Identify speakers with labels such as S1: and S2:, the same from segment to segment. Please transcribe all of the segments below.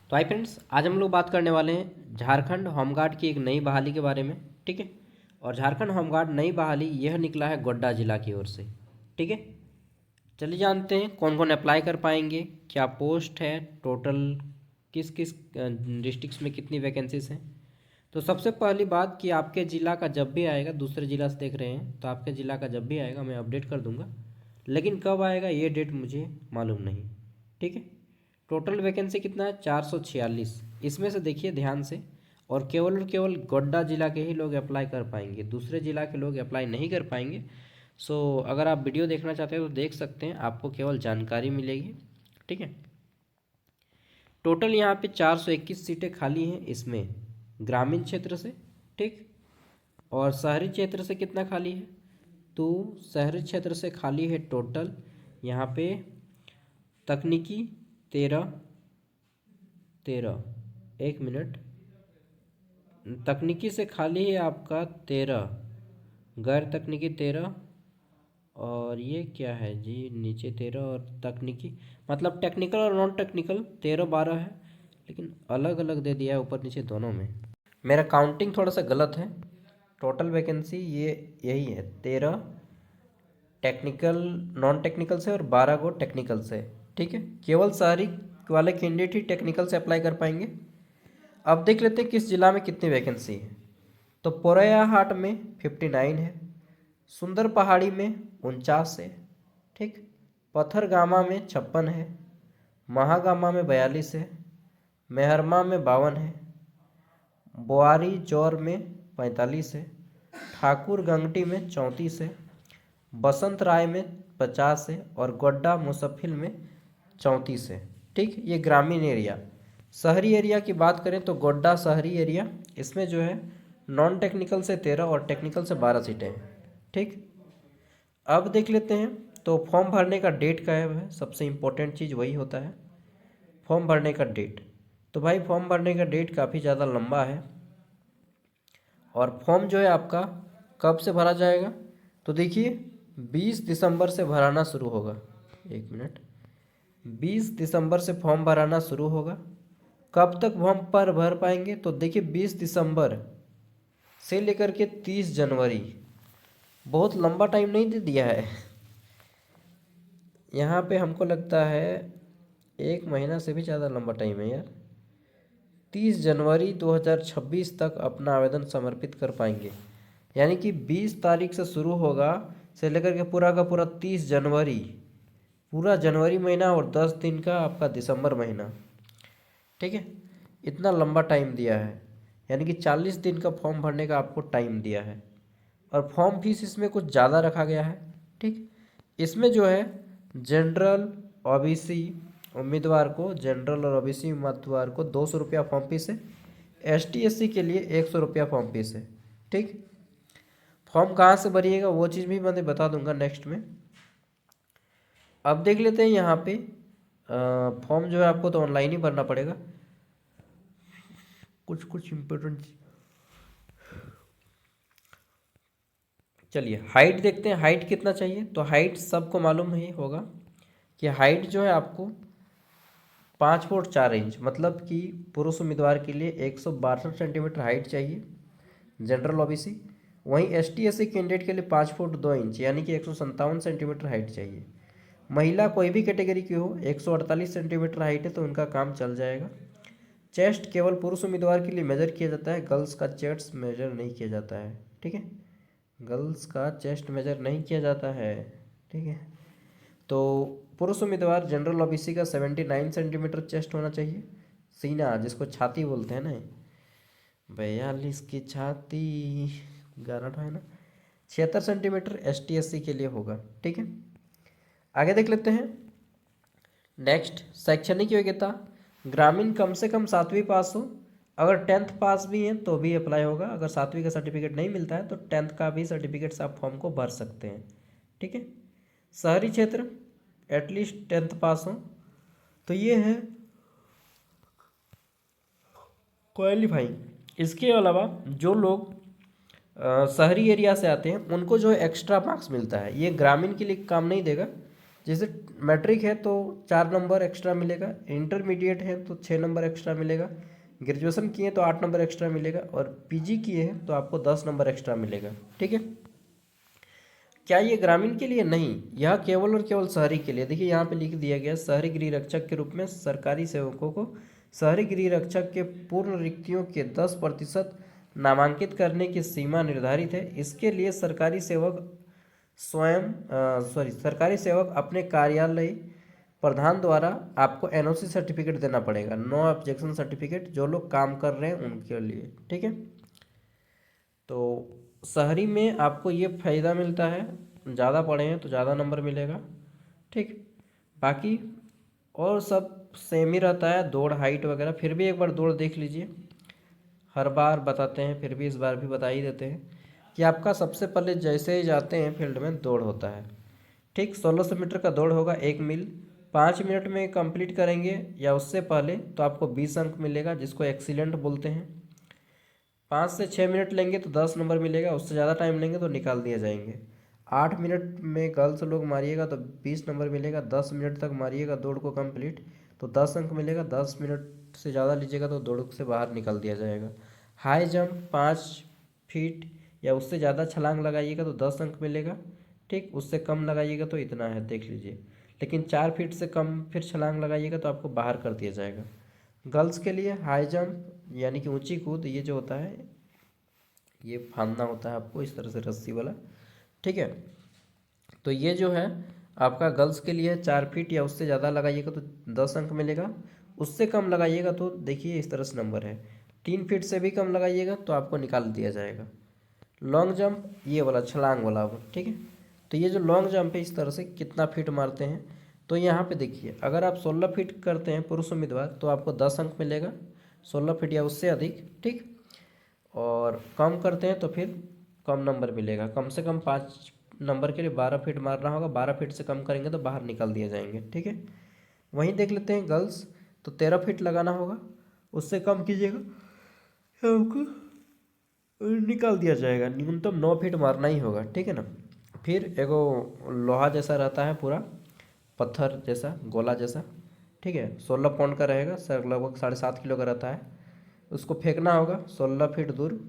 S1: तो hi friends, आज हम लोग बात करने वाले हैं झारखंड होमगार्ड की एक नई बहाली के बारे में। ठीक है। और झारखंड होमगार्ड नई बहाली यह निकला है गोड्डा जिला की ओर से। ठीक है। चलिए जानते हैं कौन कौन अप्लाई कर पाएंगे, क्या पोस्ट है, टोटल किस किस डिस्ट्रिक्ट्स में कितनी वैकेंसीज हैं। तो सबसे पहली बात कि आपके ज़िला का जब भी आएगा, दूसरे ज़िला से देख रहे हैं तो आपके ज़िला का जब भी आएगा मैं अपडेट कर दूंगा, लेकिन कब आएगा ये डेट मुझे मालूम नहीं। ठीक है। टोटल वैकेंसी कितना है? 446। इसमें से देखिए ध्यान से, और केवल गोड्डा जिला के ही लोग अप्लाई कर पाएंगे, दूसरे जिला के लोग अप्लाई नहीं कर पाएंगे। सो अगर आप वीडियो देखना चाहते हैं तो देख सकते हैं, आपको केवल जानकारी मिलेगी। ठीक है। टोटल यहाँ पे 421 सीटें खाली हैं इसमें ग्रामीण क्षेत्र से। ठीक। और शहरी क्षेत्र से कितना खाली है? तो शहरी क्षेत्र से खाली है टोटल यहाँ पे तकनीकी 13 13, एक मिनट, तकनीकी से खाली है आपका 13, गैर तकनीकी 13, और ये क्या है जी, नीचे 13 और तकनीकी, मतलब टेक्निकल और नॉन टेक्निकल 13 12 है, लेकिन अलग अलग दे दिया है ऊपर नीचे दोनों में। मेरा काउंटिंग थोड़ा सा गलत है। टोटल वैकेंसी ये यही है, 13 टेक्निकल नॉन टेक्निकल से और 12 को टेक्निकल से। ठीक है। केवल शहरी वाले कैंडिडेट ही टेक्निकल से अप्लाई कर पाएंगे। अब देख लेते हैं किस जिला में कितनी वैकेंसी है। तो पोरैयाहाट में 59 है, सुंदर पहाड़ी में 49 है। ठीक। पथरगामा में 56 है, महागामा में 42 है, मेहरमा में 52 है, बोआरी चौर में 45 है, ठाकुर गंगटी में 34 है, बसंत राय में 50 है, और गोड्डा मुसफिल में 34 है। ठीक। ये ग्रामीण एरिया। शहरी एरिया की बात करें तो गोड्डा शहरी एरिया, इसमें जो है नॉन टेक्निकल से 13 और टेक्निकल से 12 सीटें हैं। ठीक। अब देख लेते हैं तो फॉर्म भरने का डेट क्या है, सबसे इम्पोर्टेंट चीज़ वही होता है, फॉर्म भरने का डेट। तो भाई फॉर्म भरने का डेट काफ़ी ज़्यादा लंबा है, और फॉर्म जो है आपका कब से भरा जाएगा? तो देखिए 20 दिसंबर से भराना शुरू होगा। एक मिनट, 20 दिसंबर से फॉर्म भराना शुरू होगा। कब तक फॉर्म पर भर पाएंगे? तो देखिए 20 दिसंबर से लेकर के 30 जनवरी, बहुत लंबा टाइम नहीं दे दिया है यहाँ पे। हमको लगता है एक महीना से भी ज़्यादा लंबा टाइम है यार। 30 जनवरी 2026 तक अपना आवेदन समर्पित कर पाएंगे, यानी कि 20 तारीख से शुरू होगा से लेकर के पूरा का पूरा 30 जनवरी, पूरा जनवरी महीना और 10 दिन का आपका दिसंबर महीना। ठीक है। इतना लंबा टाइम दिया है, यानी कि 40 दिन का फॉर्म भरने का आपको टाइम दिया है, और फॉर्म फीस इसमें कुछ ज़्यादा रखा गया है। ठीक। इसमें जो है जनरल ओबीसी उम्मीदवार को, जनरल और ओबीसी उम्मीदवार को 200 रुपया फॉर्म फीस है, एसटी एससी के लिए 100 रुपया फॉर्म फीस है। ठीक। फॉर्म कहाँ से भरिएगा वो चीज़ भी मैं बता दूंगा नेक्स्ट में। अब देख लेते हैं यहाँ पे फॉर्म जो है आपको तो ऑनलाइन ही भरना पड़ेगा। कुछ कुछ इम्पोर्टेंट, चलिए हाइट देखते हैं, हाइट कितना चाहिए। तो हाइट सबको मालूम ही होगा कि हाइट जो है आपको 5 फुट 4 इंच, मतलब कि पुरुष उम्मीदवार के लिए 162 सेंटीमीटर हाइट चाहिए, जनरल ओबीसी। वहीं एसटी एससी कैंडिडेट के लिए 5 फुट 2 इंच, यानी कि 157 सेंटीमीटर हाइट चाहिए। महिला कोई भी कैटेगरी की हो, 148 सेंटीमीटर हाइट है तो उनका काम चल जाएगा। चेस्ट केवल पुरुष उम्मीदवार के लिए मेजर किया जाता है, गर्ल्स का चेस्ट मेजर नहीं किया जाता है। ठीक है। गर्ल्स का चेस्ट मेजर नहीं किया जाता है। ठीक है। तो पुरुष उम्मीदवार जनरल ओबीसी का 79 सेंटीमीटर चेस्ट होना चाहिए। सीना जिसको छाती बोलते हैं ना, 42 की छाती, गाना है ना। 76 सेंटीमीटर एसटी एससी के लिए होगा। ठीक है। आगे देख लेते हैं। नेक्स्ट, शैक्षणिक योग्यता, ग्रामीण कम से कम 7वीं पास हो, अगर 10th पास भी हैं तो भी अप्लाई होगा। अगर 7वीं का सर्टिफिकेट नहीं मिलता है तो 10th का भी सर्टिफिकेट से आप फॉर्म को भर सकते हैं। ठीक है। शहरी क्षेत्र एटलीस्ट 10th पास हो, तो ये है क्वालिफाइंग। इसके अलावा जो लोग शहरी एरिया से आते हैं उनको जो है एक्स्ट्रा मार्क्स मिलता है, ये ग्रामीण के लिए काम नहीं देगा। जैसे मैट्रिक है तो 4 नंबर एक्स्ट्रा मिलेगा, इंटरमीडिएट है तो 6 नंबर एक्स्ट्रा मिलेगा, ग्रेजुएशन किए तो 8 नंबर एक्स्ट्रा मिलेगा, और पीजी किए हैं तो आपको 10 नंबर एक्स्ट्रा मिलेगा। ठीक है। क्या ये ग्रामीण के लिए? नहीं, यह केवल और केवल शहरी के लिए। देखिए यहाँ पे लिख दिया गया, शहरी गृह रक्षक के रूप में सरकारी सेवकों को शहरी गृह रक्षक के पूर्ण रिक्तियों के 10% नामांकित करने की सीमा निर्धारित है। इसके लिए सरकारी सेवक सरकारी सेवक अपने कार्यालय प्रधान द्वारा आपको एनओसी सर्टिफिकेट देना पड़ेगा, नो ऑब्जेक्शन सर्टिफिकेट, जो लोग काम कर रहे हैं उनके लिए। ठीक है। तो शहरी में आपको ये फ़ायदा मिलता है, ज़्यादा पढ़े हैं तो ज़्यादा नंबर मिलेगा। ठीक। बाकी और सब सेम ही रहता है, दौड़ हाइट वगैरह। फिर भी एक बार दौड़ देख लीजिए, हर बार बताते हैं, फिर भी इस बार भी बता ही देते हैं कि आपका सबसे पहले जैसे ही जाते हैं फील्ड में दौड़ होता है। ठीक, 1600 मीटर का दौड़ होगा, 1 मील 5 मिनट में कंप्लीट करेंगे या उससे पहले तो आपको 20 अंक मिलेगा, जिसको एक्सीलेंट बोलते हैं। 5 से 6 मिनट लेंगे तो 10 नंबर मिलेगा, उससे ज़्यादा टाइम लेंगे तो निकाल दिए जाएंगे। 8 मिनट में गर्ल्स लोग मारिएगा तो 20 नंबर मिलेगा, 10 मिनट तक मारिएगा दौड़ को कंप्लीट तो 10 अंक मिलेगा, 10 मिनट से ज़्यादा लीजिएगा तो दौड़ से बाहर निकाल दिया जाएगा। हाई जंप 5 फीट या उससे ज़्यादा छलांग लगाइएगा तो 10 अंक मिलेगा। ठीक, उससे कम लगाइएगा तो इतना है, देख लीजिए। लेकिन 4 फीट से कम फिर छलांग लगाइएगा तो आपको बाहर कर दिया जाएगा। गर्ल्स के लिए हाई जंप यानी कि ऊंची कूद, ये जो होता है ये फांदना होता है आपको इस तरह से रस्सी वाला। ठीक है। तो ये जो है आपका गर्ल्स के लिए 4 फीट या उससे ज़्यादा लगाइएगा तो 10 अंक मिलेगा, उससे कम लगाइएगा तो देखिए इस तरह से नंबर है। 3 फीट से भी कम लगाइएगा तो आपको निकाल दिया जाएगा। लॉन्ग जंप ये वाला छलांग वाला। ठीक है। तो ये जो लॉन्ग जंप है इस तरह से कितना फीट मारते हैं, तो यहाँ पे देखिए अगर आप 16 फीट करते हैं पुरुष उम्मीदवार तो आपको 10 अंक मिलेगा, 16 फीट या उससे अधिक। ठीक। और कम करते हैं तो फिर कम नंबर मिलेगा, कम से कम 5 नंबर के लिए 12 फीट मारना होगा, 12 फीट से कम करेंगे तो बाहर निकाल दिए जाएंगे। ठीक है। वहीं देख लेते हैं गर्ल्स, तो 13 फीट लगाना होगा, उससे कम कीजिएगा आपको निकाल दिया जाएगा, न्यूनतम 9 फीट मारना ही होगा। ठीक है ना। फिर एगो लोहा जैसा रहता है, पूरा पत्थर जैसा, गोला जैसा। ठीक है, 16 पाउंड का रहेगा सर, लगभग 7.5 किलो का रहता है। उसको फेंकना होगा 16 फीट दूर,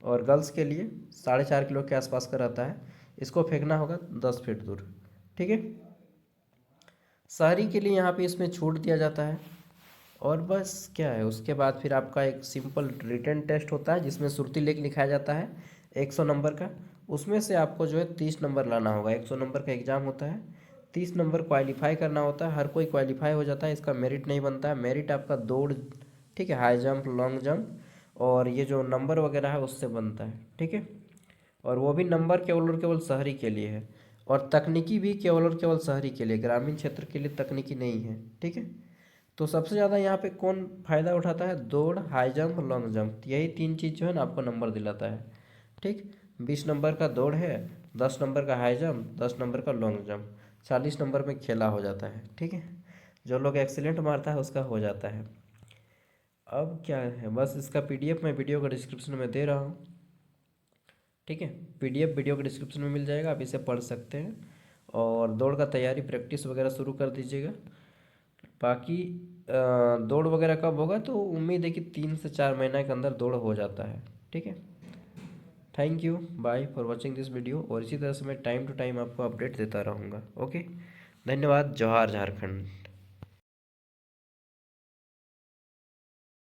S1: और गर्ल्स के लिए 4.5 किलो के आसपास का रहता है, इसको फेंकना होगा 10 फीट दूर। ठीक है। शहरी के लिए यहाँ पे इसमें छूट दिया जाता है। और बस क्या है, उसके बाद फिर आपका एक सिंपल रिटन टेस्ट होता है जिसमें सुरती लेख लिखाया जाता है 100 नंबर का। उसमें से आपको जो है 30 नंबर लाना होगा। 100 नंबर का एग्ज़ाम होता है, 30 नंबर क्वालिफाई करना होता है। हर कोई क्वालिफाई हो जाता है, इसका मेरिट नहीं बनता है। मेरिट आपका दौड़, ठीक है, हाई जंप, लॉन्ग जंप और ये जो नंबर वगैरह है उससे बनता है। ठीक है। और वो भी नंबर केवल और केवल शहरी के लिए है, और तकनीकी भी केवल और केवल शहरी के लिए, ग्रामीण क्षेत्र के लिए तकनीकी नहीं है। ठीक है। तो सबसे ज़्यादा यहाँ पे कौन फ़ायदा उठाता है? दौड़, हाई जंप, लॉन्ग जंप, यही 3 चीज़ जो है ना आपको नंबर दिलाता है। ठीक। 20 नंबर का दौड़ है, 10 नंबर का हाई जंप, 10 नंबर का लॉन्ग जंप, 40 नंबर में खेला हो जाता है। ठीक है। जो लोग एक्सीलेंट मारता है उसका हो जाता है। अब क्या है, बस इसका पीडीएफ मैं वीडियो का डिस्क्रिप्शन में दे रहा हूँ। ठीक है, पीडीएफ वीडियो के डिस्क्रिप्शन में मिल जाएगा, आप इसे पढ़ सकते हैं और दौड़ का तैयारी प्रैक्टिस वगैरह शुरू कर दीजिएगा। बाकी दौड़ वगैरह कब होगा, तो उम्मीद है कि 3 से 4 महीने के अंदर दौड़ हो जाता है। ठीक है। Thank you, bye for watching this video. और इसी तरह से मैं टाइम टू टाइम आपको अपडेट देता रहूँगा। ओके, धन्यवाद। जोहार झारखंड।